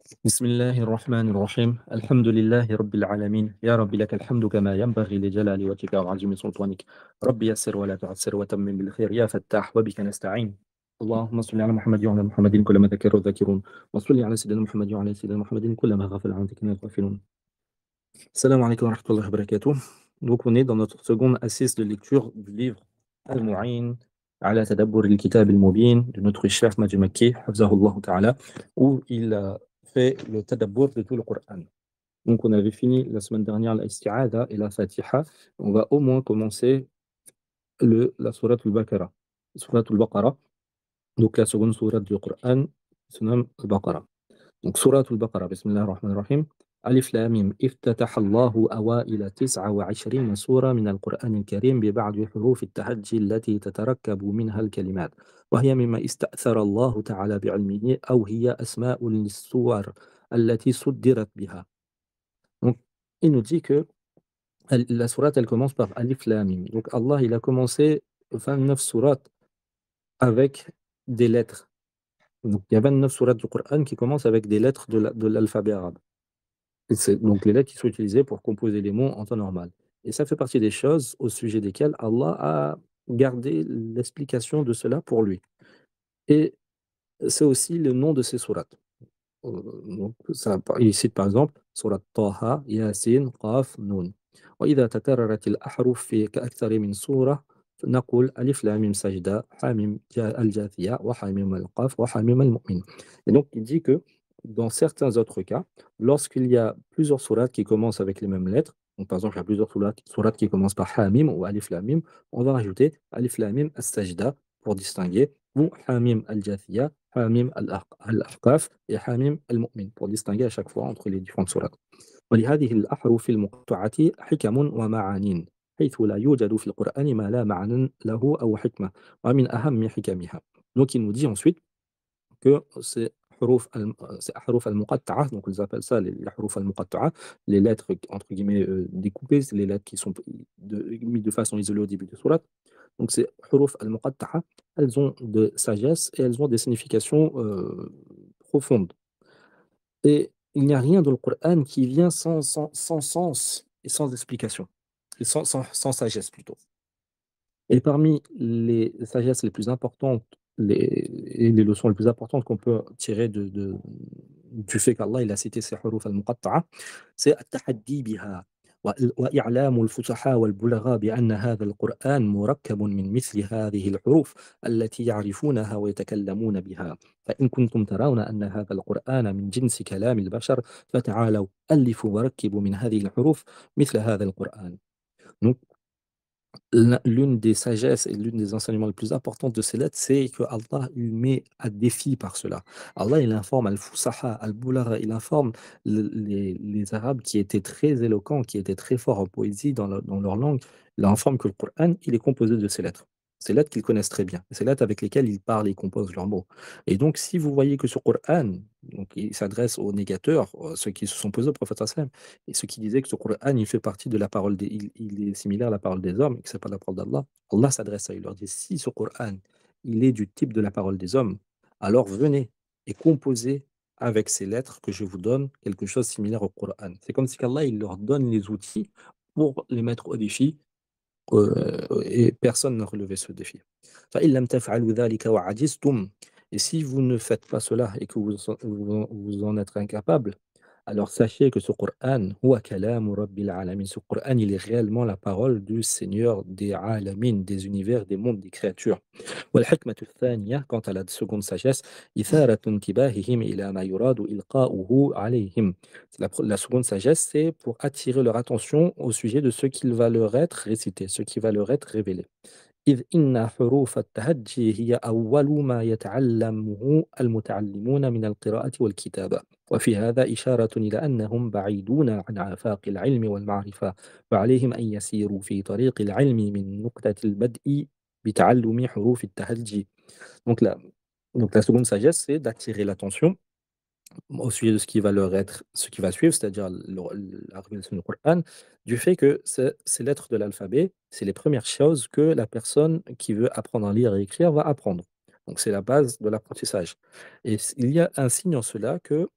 بسم الله الرحمن الرحيم الحمد لله رب العالمين يا رب لك الحمد كما ينبغي لجلال وجهك وعظيم سلطانك رب يسر ولا تعسر وتمم بالخير يا فتاح وبك نستعين اللهم صل على محمد وعلى محمد كلما ذكر الذاكرون وصل على سيدنا محمد وعلى سيدنا محمد كلما غفل عن ذكرنا الغافلون. Salam alaikum wa rahmatullahi wa barakatuh. Donc on est dans notre seconde assise de lecture du livre Al-Mu'in ala tadabbur al-kitab al-mubin de notre chef Majid Makki, hafzahullah ta'ala, où il a fait le tadabbur de tout le Coran. Donc on avait fini la semaine dernière l'isti'adha et la fatiha. On va au moins commencer la sourate al-Baqarah. Sourate al-Baqarah, donc la seconde sourate du Coran, se nomme al-Baqarah. Donc, Surat al-Baqarah, Bismillah ar-Rahman ar-Rahim. Alif Lam Mim, افتتح الله أوائل 29 سورة من القرآن الكريم ببعض حروف التهجي التي تتركب منها الكلمات وهي مما استأثر الله تعالى بعلمه أو هي أسماء للسور التي صدرت بها. Donc, il nous dit que la sourate elle commence par Alif Lam Mim. Donc, Allah il a commencé 29 sourates avec des lettres. Donc, il y a 29 sourates du Coran qui commencent avec des lettres de l'alphabet arabe. Et c'est donc les lettres qui sont utilisées pour composer les mots en temps normal. Et ça fait partie des choses au sujet desquelles Allah a gardé l'explication de cela pour lui. Et c'est aussi le nom de ces sourates. Donc ça, il cite par exemple sourate Taha, Yasin, Qaf, Nun. وإذا تكررت الأحرف في كأكثر من سورة نقول ألف لام ميم سجدة حاميم الجاثية وحاميم القاف وحاميم المؤمن. Et donc il dit que dans certains autres cas, lorsqu'il y a plusieurs sourates qui commencent avec les mêmes lettres, donc par exemple il y a plusieurs sourates qui commencent par Hamim ou Alif Lam Mim, on va rajouter Alif Lam Mim as-Sajda pour distinguer, ou Hamim al-Jathiya, Hamim al-Ahqaf et Hamim al-Mu'min pour distinguer à chaque fois entre les différentes sourates. ولهذه الأحرف المقطعة حكم ومعان حيث لا يوجد في القرآن ما لا معنى له أو حكمة ومن أهم حكمها. Donc il nous dit ensuite que ces حروف المقطعة, donc ils appellent ça les حروف المقطعة, les lettres entre guillemets découpées, c'est les lettres qui sont mises de façon isolée au début de sourate. Donc ces حروف المقطعة, elles ont de sagesse et elles ont des significations profondes. Et il n'y a rien dans le Coran qui vient sans sens et sans explication, et sans sagesse plutôt. Et parmi les sagesses les plus importantes, et les leçons les plus importantes qu'on peut tirer du fait qu'Allah il a cité ces huruf al-muqatta'a, c'est التحدي بها وإعلام الفصحاء والبلغاء بأن هذا القرآن مركب من مثل هذه الحروف التي يعرفونها ويتكلمون بها فإن كنتم ترون أن هذا القرآن من جنس كلام البشر فتعالوا ألفوا وركبوا من هذه الحروف مثل هذا القرآن. Donc, l'une des sagesses et l'une des enseignements les plus importants de ces lettres, c'est que Allah il met à défi par cela. Allah, il informe Al-Fusaha, Al-Bulagha, il informe les Arabes qui étaient très éloquents, qui étaient très forts en poésie dans leur langue. Il informe que le Coran, il est composé de ces lettres. Ces lettres qu'ils connaissent très bien. Ces lettres avec lesquelles ils parlent et composent leurs mots. Et donc, si vous voyez que ce Coran, donc, il s'adresse aux négateurs, ceux qui se sont posés au prophète sallam, et ceux qui disaient que ce Coran, il fait partie de la parole il est similaire à la parole des hommes et que c'est pas la parole d'Allah. Allah s'adresse à eux, il leur dit: «Si ce Coran, il est du type de la parole des hommes, alors venez et composez avec ces lettres que je vous donne quelque chose de similaire au Coran». C'est comme si qu'Allah, il leur donne les outils pour les mettre au défi, et personne n'a relevé ce défi. فإن لم تفعلوا ذلك وعجزتم, et si vous ne faites pas cela et que vous en êtes incapable, alors sachez que ce Coran, huwa kalamu rabbil alamin. Ce Coran, il est réellement la parole du Seigneur des alamin, des univers, des mondes, des créatures. والحكمة الثانية, quant à la seconde sagesse, إثارة انتباههم إلى ما يراد إلقاؤه عليهم. La seconde sagesse, c'est pour attirer leur attention au sujet de ce qu'il va leur être récité, ce qui va leur être révélé. إذ إن حروف التهجي هي أول ما يتعلمه المتعلمون من القراءة والكتابة وفي هذا إشارة إلى أنهم بعيدون عن آفاق العلم والمعرفة فعليهم أن يسيروا في طريق العلم من نقطة البدء بتعلم حروف التهجي. Donc la seconde sagesse, c'est d'attirer l'attention au sujet de ce qui va suivre, c'est-à-dire la révélation du Coran, du fait que ces lettres de l'alphabet, c'est les premières choses que la personne qui veut apprendre à lire et écrire va apprendre. Donc c'est la base de l'apprentissage. Et il y a un signe en cela que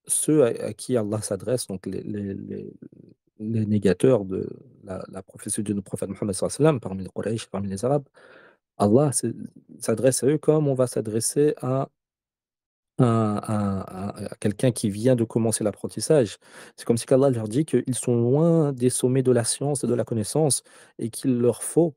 ceux à qui Allah s'adresse, donc les négateurs de la prophétie de notre prophète Mohammed sallallahu alayhi wa sallam, parmi les Quraysh, parmi les Arabes, Allah s'adresse à eux comme on va s'adresser à quelqu'un qui vient de commencer l'apprentissage. C'est comme si qu'Allah leur dit qu'ils sont loin des sommets de la science et de la connaissance et qu'il leur faut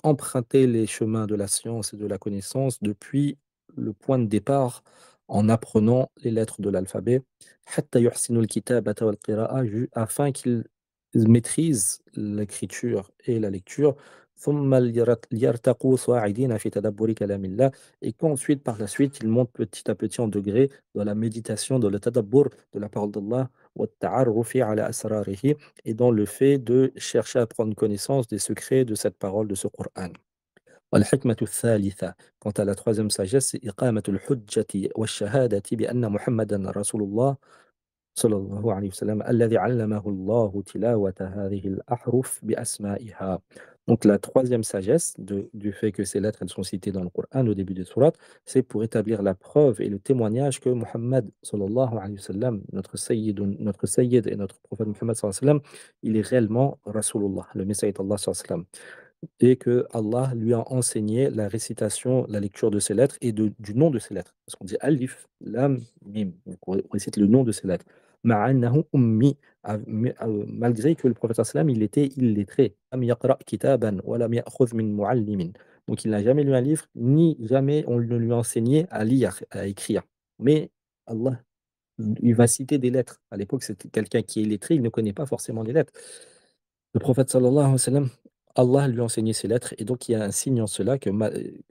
emprunter les chemins de la science et de la connaissance depuis le point de départ en apprenant les lettres de l'alphabet, حتى يحسنوا الكتابة والقراءة, afin qu'ils maîtrisent l'écriture et la lecture. ثم ليرتقوا صاعدين في تدبر كلام الله, et qu'ensuite par la suite ils montent petit à petit en degré dans la méditation, dans le tadabbur de la parole d'Allah, والتعرف على أسراره, et dans le fait de chercher à prendre connaissance des secrets de cette parole, de ce Coran. والحكمة الثالثة, quant à la troisième sagesse, c'est إقامة الحجة والشهادة بأن محمدا رسول الله صلى الله عليه وسلم الذي علمه الله تلاوة هذه الأحرف بأسمائها. Donc la troisième sagesse du fait que ces lettres elles sont citées dans le Coran au début des sourates, c'est pour établir la preuve et le témoignage que Muhammad sallallahu alayhi wa sallam, notre sayyid et notre prophète Muhammad sallallahu alayhi wa sallam, il est réellement Rasulullah, le messager d'Allah sallallahu alayhi wa sallam, et que Allah lui a enseigné la récitation, la lecture de ces lettres et du nom de ces lettres. Parce qu'on dit alif, lam, mim. Donc on récite le nom de ces lettres. Ma'annahu ummi, malgré que le prophète sallam il était illettré. Lam yaqra' kitaban wa lam ya'khudh min mu'allimin. Donc il n'a jamais lu un livre, ni jamais on ne lui a enseigné à lire, à écrire. Mais Allah, il va citer des lettres. À l'époque, c'était quelqu'un qui est illettré, il ne connaît pas forcément les lettres. Le prophète sallallahu alayhi wa sallam, Allah lui a enseigné ces lettres et donc il y a un signe en cela que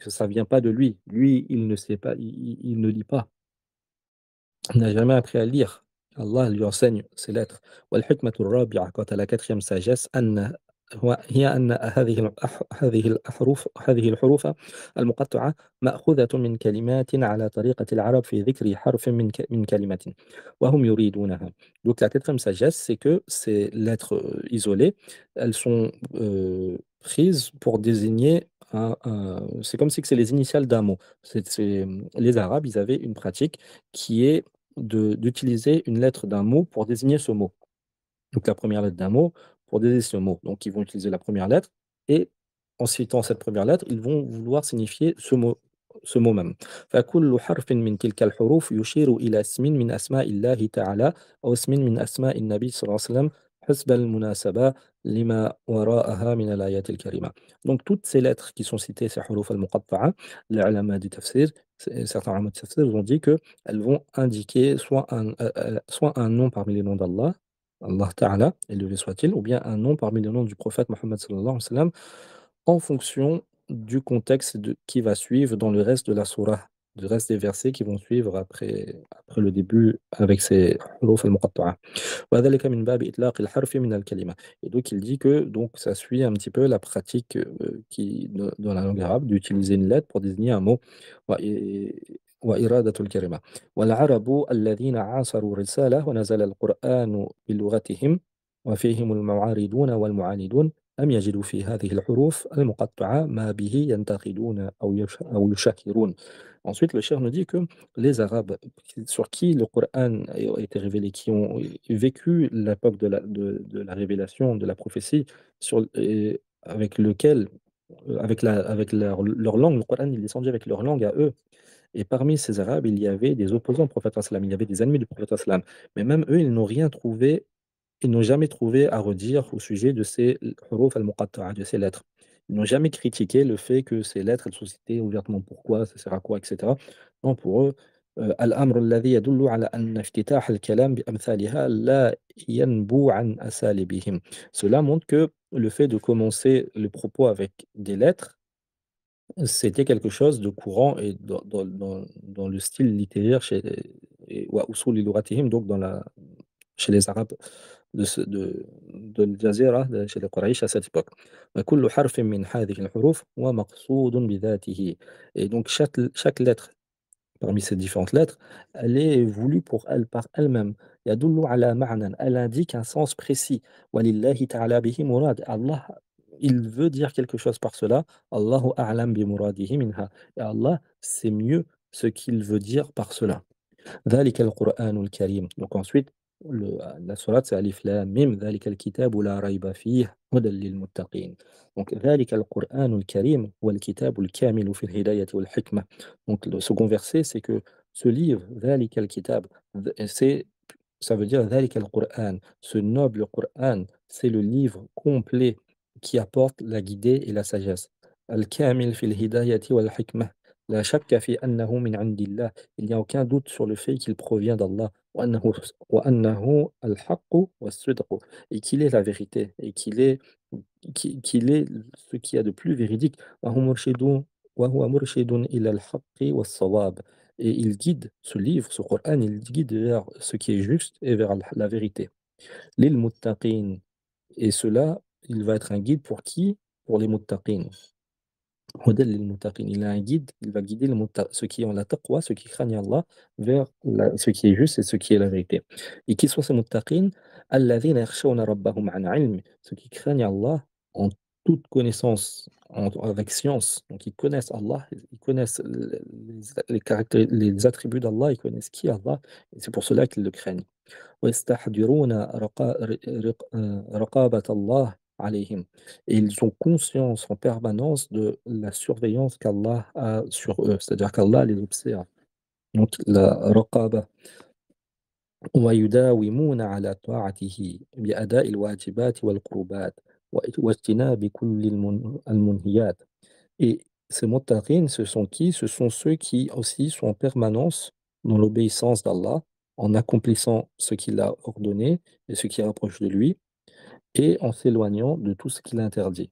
ça vient pas de lui. Lui, il ne sait pas, il ne lit pas. Il n'a jamais appris à lire. Allah lui enseigne ces lettres. والحكمة الرابعة, quant à la quatrième sagesse, هي أن هذه الحروف المقطعة مأخوذة من كلمات على طريقة العرب في ذكر حرف من كلمة وهم يريدونها. Donc la quatrième sagesse, c'est que ces lettres isolées, elles sont prises pour désigner c'est comme si que c'est les initiales d'un mot. Les Arabes, ils avaient une pratique qui est d'utiliser une lettre d'un mot pour désigner ce mot. Donc la première lettre d'un mot pour désigner ce mot. Donc ils vont utiliser la première lettre et en citant cette première lettre, ils vont vouloir signifier ce mot même. فكل حرف من تلك الحروف يشير إلى اسم من أسماء الله تعالى أو اسم من أسماء النبي صلى الله عليه وسلم حسب المناسبة لما وراءها من الآيات الكريمة. Donc toutes ces lettres qui sont citées, ces حروف المقطعة, les ulama du tafsir, certains ulama du tafsir ont dit qu'elles vont indiquer soit un nom parmi les noms d'Allah, Allah Ta'ala, élevé soit-il, ou bien un nom parmi les noms du prophète Mohammed sallallahu alayhi wa sallam, en fonction du contexte qui va suivre dans le reste de la surah, du reste des versets qui vont suivre après le début avec ces huruf al-muqatta'a. وذلك من باب إطلاق الحرف من الكلمة. Et donc il dit que donc ça suit un petit peu la pratique dans la langue arabe d'utiliser une lettre pour désigner un mot. وإرادة الكلمة. والعرب الذين عاصروا الرسالة ونزل القرآن بلغتهم وفيهم المعارضون والمعاندون لم يجدوا في هذه الحروف المقطعة ما به ينتقدون أو يشكرون. Ensuite, le cheikh nous dit que les Arabes sur qui le Coran a été révélé, qui ont vécu l'époque de la révélation, de la prophétie, avec lequel, avec leur langue, le Coran il est descendu avec leur langue à eux. Et parmi ces Arabes, il y avait des opposants au prophète sallam, il y avait des ennemis du prophète sallam. Mais même eux, ils n'ont jamais trouvé à redire au sujet de ces huruf al-muqatta'a, de ces lettres. Ils n'ont jamais critiqué le fait que ces lettres, elles sont citées ouvertement pourquoi, ça sert à quoi, etc. Non, pour eux, الأمر الذي يدل على أن افتتاح الكلام بأمثالها لا ينبو عن أساليبهم. Cela montre que le fait de commencer le propos avec des lettres, c'était quelque chose de courant et dans le style littéraire wa usul lughatihim, donc chez les Arabes de الجزيرة, chez les Quraysh à cette époque. وكل حرف من هذه الحروف هو مقصود بذاته. Et donc chaque lettre parmi ces différentes lettres, elle est voulue pour elle par elle-même. يدل على معنى, elle indique un sens précis. ولله تعالى به مراد. Allah, il veut dire quelque chose par cela. Allahu a'lam bi muradihi minha. Et Allah, c'est mieux ce qu'il veut dire par cela. ذلك القرآن الكريم. Donc ensuite, la sourate c'est Alif Lam Mim, ذلك الكتاب لا ريب فيه هدى للمتقين. Donc ذلك القرآن الكريم هو الكتاب الكامل في الهداية والحكمة. Donc le second verset, c'est que ce livre, ذلك الكتاب, c'est ça veut dire ذلك القرآن, ce noble Coran, c'est le livre complet qui apporte la guidée et la sagesse. الكامل في الهداية والحكمة. لا شك في أنه من عند الله. Il n'y a aucun doute sur le fait qu'il provient d'Allah. وأنه الحق والصدق. Et qu'il est la vérité. Et qu'il est ce qu'il y a de plus véridique. وهو مرشد وهو مرشد إلى الحق والصواب. Et il guide, ce livre, ce Coran, il guide vers ce qui est juste et vers la vérité. للمتقين. Et cela, il va être un guide pour qui? Pour les muttaqin. هدى للمتقين. Il a un guide, il va guider ceux qui ont la taqwa, ceux qui craignent Allah, vers ce qui est juste et ce qui est la vérité. Et qui sont ces muttaqin? الذين يخشون ربهم عن علم. Ceux qui craignent Allah en toute connaissance, avec science. Donc ils connaissent Allah, ils connaissent les attributs d'Allah, ils connaissent qui est Allah, et c'est pour cela qu'ils le craignent. ويستحضرون رقابة الله عليهم. Et ils ont conscience en permanence de la surveillance qu'Allah a sur eux, c'est-à-dire qu'Allah les observe. Donc la raqaba. ويداومون على طاعته بأداء الواجبات والقربات واجتناب كل المنهيات. Et ces muttaqin, ce sont qui? Ce sont ceux qui aussi sont en permanence dans l'obéissance d'Allah, en accomplissant ce qu'il a ordonné et ce qui rapproche de lui, et en s'éloignant de tout ce qu'il interdit.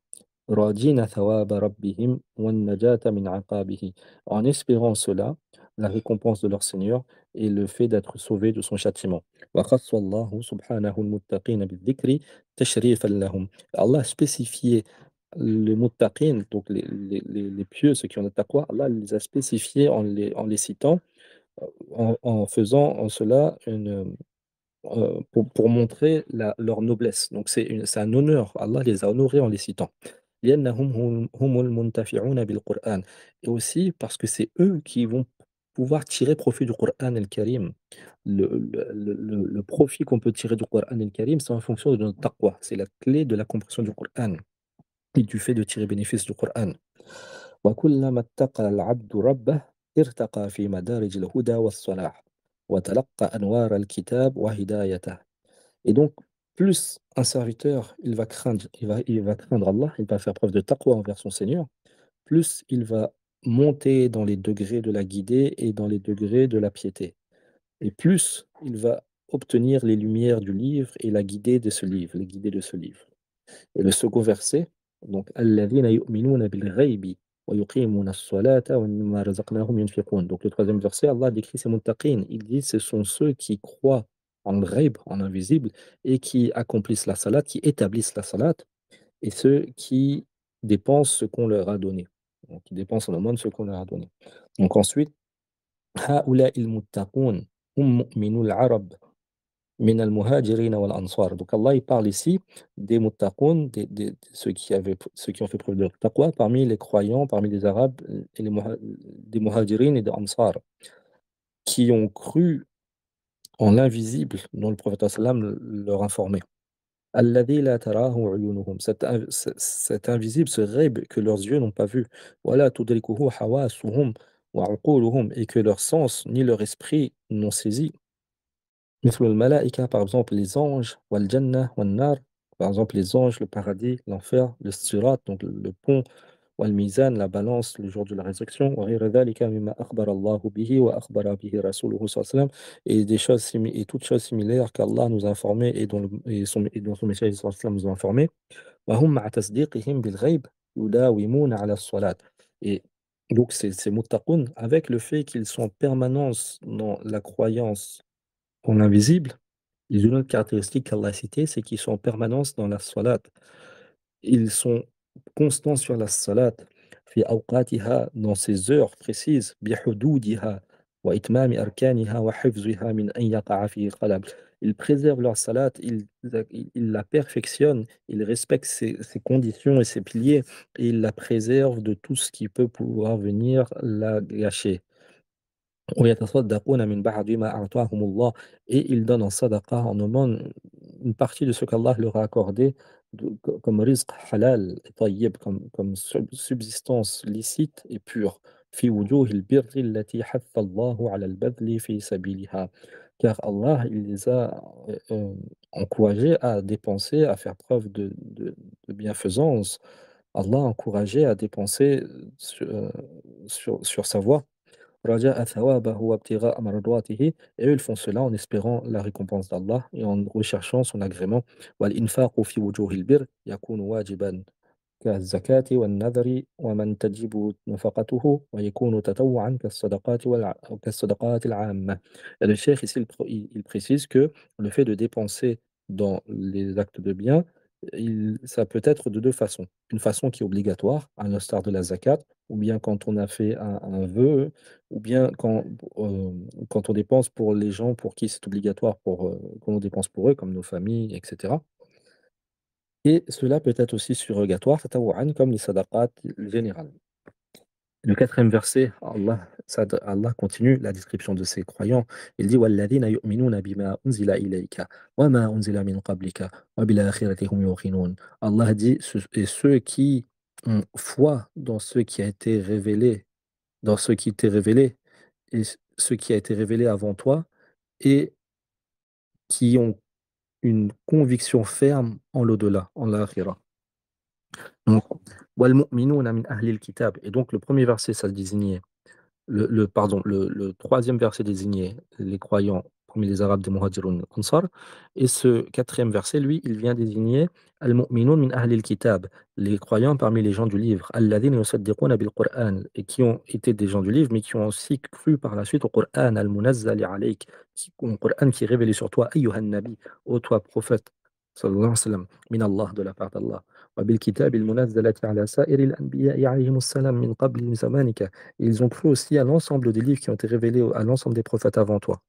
راجين ثواب ربهم والنجاة من عقابه. En espérant cela, la récompense de leur Seigneur et le fait d'être sauvé de son châtiment. وخص الله سبحانه المتقين بالذكر تشريفا لهم. Allah a spécifié les muttaqin, donc les pieux, ceux qui ont le taqwa, Allah les a spécifiés en les citant, en faisant en cela pour montrer leur noblesse. Donc c'est un honneur. Allah les a honorés en les citant. لأنهم هم المنتفعون بالقرآن. Et aussi parce que c'est eux qui vont pouvoir tirer profit du Coran al-Karim. Le profit qu'on peut tirer du Coran al-Karim, c'est en fonction de notre taqwa. C'est la clé de la compréhension du Coran et du fait de tirer bénéfice du Coran. وكلما اتقى العبد ربه ارتقى في مدارج الهدى والصلاح وتلقى أنوار الكتاب وهدايته. Et donc, plus un serviteur, il va craindre Allah, il va faire preuve de taqwa envers son Seigneur, plus il va monter dans les degrés de la guidée et dans les degrés de la piété. Et plus il va obtenir les lumières du livre et la guidée de ce livre, les guidées de ce livre. Et le second verset, donc الذين يؤمنون بالغيب ويقيمون الصلاة ومما رزقناهم ينفقون. Donc le troisième verset, Allah décrit ces muttaqin. Il dit ce sont ceux qui croient en ghaib, en invisible, et qui accomplissent la salat, qui établissent la salat, et ceux qui dépensent ce qu'on leur a donné. Donc qui dépensent en aumône ce qu'on leur a donné. Donc ensuite, هؤلاء المتقون هم مؤمنو العرب من المهاجرين والأنصار. Donc Allah, il parle ici des muttaqun, ceux qui ont fait preuve de taqwa parmi les croyants, parmi les Arabes et des muhajirin et des ansar, qui ont cru en l'invisible dont le prophète sallam leur informait. الذي لا تراه عيونهم. Cet invisible, ce ghaib que leurs yeux n'ont pas vu. ولا تدركه حواسهم وعقولهم, et que leur sens ni leur esprit n'ont saisi. مثل الملائكة, par exemple les anges, والجنة والنار, par exemple les anges, le paradis, l'enfer, le sirat, donc le pont, والميزان, la balance, le jour de la résurrection, وغير ذلك مما أخبر الله به وأخبر به رسوله صلى الله عليه وسلم, et des choses et toutes choses similaires qu'Allah nous a informées et dont son messager صلى الله عليه وسلم nous a informés. وهم مع تصديقهم بالغيب يداومون على الصلاة. Et donc ces muttaqun, avec le fait qu'ils sont en permanence dans la croyance en l'invisible, ils ont une autre caractéristique qu'Allah a citée, c'est qu'ils sont en permanence dans la salat. Ils sont constants sur la salat, fi awqatiha, dans ses heures précises, bi hududiha, wa itmami arkaniha, wa hifziha min an yaqa'a fihi khalal. Ils préservent leur salat, ils la perfectionnent, ils respectent ses conditions et ses piliers, et ils la préservent de tout ce qui peut pouvoir venir la gâcher. ويتصدقون من بعد ما أعطاهم الله et ils donnent en sadaqa, en aumône, une partie de ce qu'Allah leur a accordé comme rizq halal et tayyib, comme subsistance licite et pure. في وجوه البر التي حث الله على البذل في سبيلها. Car Allah, il les a encouragés à dépenser, à faire preuve de bienfaisance. Allah a encouragé à dépenser sur sa voie. رجاء ثوابه وابتغاء مرضاته et eux ils font cela en espérant la récompense d'Allah et en recherchant son agrément والإنفاق في وجوه البر يكون واجبا كالزكاة والنذر ومن تجب نفقته ويكون تطوعا كالصدقات العامة. Et le cheikh ici il précise que le fait de dépenser dans les actes de bien, ça peut être de deux façons. Une façon qui est obligatoire, à l'instar de la zakat, ou bien quand on a fait un vœu, ou bien quand on dépense pour les gens pour qui c'est obligatoire qu'on dépense pour eux, comme nos familles, etc. Et cela peut être aussi surrogatoire, tatawwu'an, comme les sadaqat générales. Le quatrième verset, Allah continue la description de ces croyants. Il dit وَالَّذِينَ يُؤْمِنُونَ بِمَا أُنزِلَ إِلَيْكَ وَمَا أُنزِلَ مِن قَبْلِكَ وَبِالْآخِرَةِ هُمْ يُوقِنُونَ. Allah dit et ceux qui ont foi dans ce qui a été révélé, dans ce qui t'est révélé et ce qui a été révélé avant toi et qui ont une conviction ferme en l'au-delà, en l'akhirah. Donc, وَالْمُؤْمِنُونَ مِنْ أَهْلِ الْكِتَابِ. Et donc, le premier verset, ça désignait pardon, le troisième verset désignait les croyants parmi les Arabes des Muhajirun Ansar. Et ce quatrième verset, lui, il vient désigner Al-Mu'minun min Ahlil Kitab, les croyants parmi les gens du livre, Alladhina yusaddiquna bil Qur'an, et qui ont été des gens du livre, mais qui ont aussi cru par la suite au Qur'an al-Munazzali alayk, au Qur'an qui est révélé sur toi, Ayyuhan Nabi, ô toi prophète, sallallahu alayhi wa sallam, min Allah, de la part d'Allah. وبالكتاب المنزلة على سائر الأنبياء عليهم السلام من قبل زمانك. Et ils ont cru aussi à l'ensemble des livres qui ont été révélés à l'ensemble des prophètes avant toi.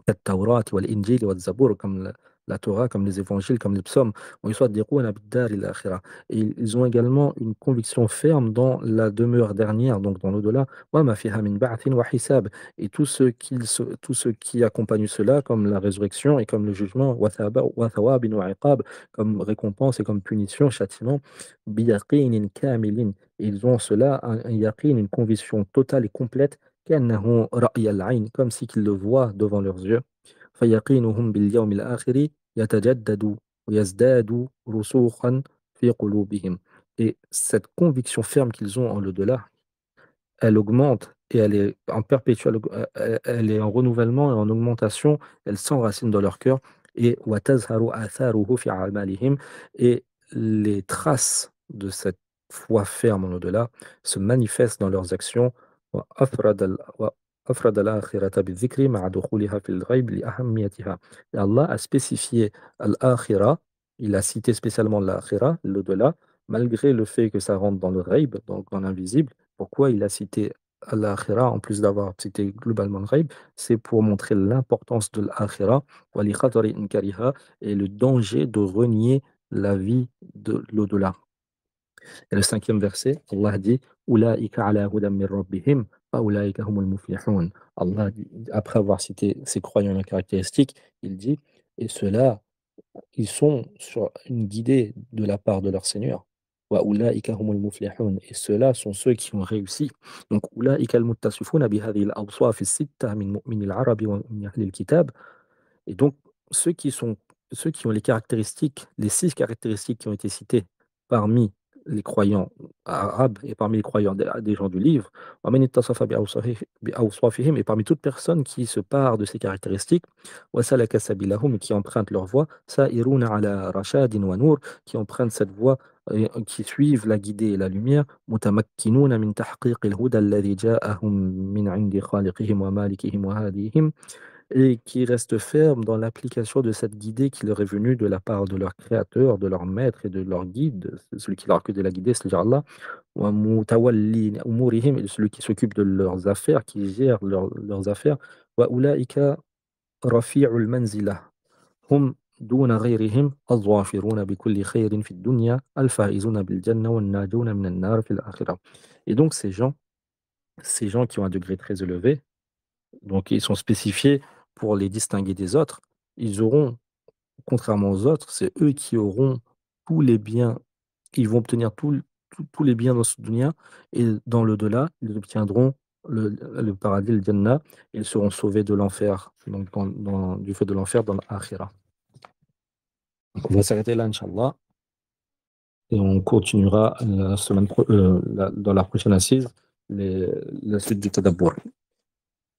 التوراة والإنجيل والزبور, comme la Torah, comme les évangiles, comme les psaumes. ويصدقون بالدار الآخرة. Et ils ont également une conviction ferme dans la demeure dernière, donc dans l'au-delà. وما فيها من بعث وحساب. Et tout ce qui accompagne cela, comme la résurrection et comme le jugement, وثواب وعقاب, comme récompense et comme punition, châtiment. بيقين كامل. Et ils ont cela, un yaqin, une conviction totale et complète كأنه رأي العين, comme si qu'ils le voient devant leurs yeux. فيقينهم باليوم الآخر يتجدد ويزداد رسوخا في قلوبهم. Et cette conviction ferme qu'ils ont en l'au-delà, elle augmente et elle est en perpétuel, elle est en renouvellement et en augmentation, elle s'enracine dans leur cœur. Et وتظهر آثاره في أعمالهم, et les traces de cette foi ferme en au-delà se manifestent dans leurs actions. وأفرد الآخرة بالذكر مع دخولها في الغيب لأهميتها. Et Allah a spécifié l'Akhira, il a cité spécialement l'Akhira, l'au-delà, malgré le fait que ça rentre dans le ghaib, donc dans l'invisible. Pourquoi il a cité l'Akhira en plus d'avoir cité globalement le ghaib? C'est pour montrer l'importance de l'Akhira et le danger de renier la vie de l'au-delà. Et le cinquième verset, Allah dit Ulaika ala hudan min rabbihim wa ulaika humul muflihun. Allah dit, après avoir cité ces croyants et caractéristiques, il dit et ceux-là, ils sont sur une guidée de la part de leur Seigneur. Wa ulaika humul muflihun. Et ceux-là sont ceux qui ont réussi. Donc, ulaika al-muttasifuna bi hadhihi al-awsaf as-sitta min mu'min al-arab wa min ahli al-kitab. Et donc, ceux qui sont, ceux qui ont les caractéristiques, les six caractéristiques qui ont été citées parmi les croyants arabes et parmi les croyants des gens du livre, وَمَنِ اتصف بأوصافهم, et parmi toute personne qui se part de ces caractéristiques, وَسَلَكَ سَبِيلَهُم, et qui empruntent leur voie, سَائِرُونَ عَلَى رَشَادٍ وَنُورٍ, qui empruntent cette voie, qui suivent la guidée et la lumière, مُتَمَكِّنُونَ مِنْ تَحْقِيقِ الْهُدَى الَّذِي جَاءَهُم مِنْ عِنْدِ خَالِقِهِمْ وَمَالِكِهِمْ وَهَادِيهِمْ, et qui restent fermes dans l'application de cette guidée qui leur est venue de la part de leur créateur, de leur maître et de leur guide, celui qui leur a que de la guider, c'est-à-dire Allah, wa mutawalli umurihim, et celui qui s'occupe de leurs affaires, qui gère leurs affaires, wa ulaika rafi'ul manzila, hum duna ghayrihim الظافرون بكل خير في الدنيا الفائزون بالجنة والناجون من النار في الآخرة. Et donc ces gens qui ont un degré très élevé, Donc ils sont spécifiés pour les distinguer des autres. Ils auront, contrairement aux autres, c'est eux qui auront tous les biens. Ils vont obtenir tous les biens dans ce dunya et dans l'au-delà, ils obtiendront le paradis, le Jannah, et ils seront sauvés de l'enfer, donc du feu de l'enfer dans l'akhira. On va s'arrêter là, Inch'Allah, et on continuera dans la prochaine assise, les- la suite du Tadabbur.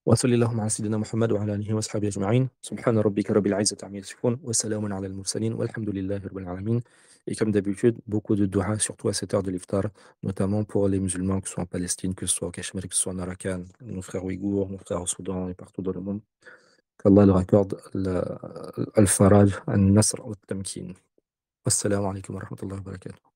وصل اللهم على سيدنا محمد وعلى آله وصحبه أجمعين سبحان ربك رب العزة عما يصفون وسلام على المرسلين والحمد لله رب العالمين. Et comme d'habitude, beaucoup de dua, surtout à cette heure de l'iftar, notamment pour les musulmans, que ce soit en Palestine, que ce soit au Cachemire, que ce soit en Arakan, nos frères ouïghours, nos frères au Soudan et partout dans le monde. Qu'Allah leur accorde al-faraj, al-nasr, al-tamkin. Wassalamu alaikum wa rahmatullahi wa barakatuh.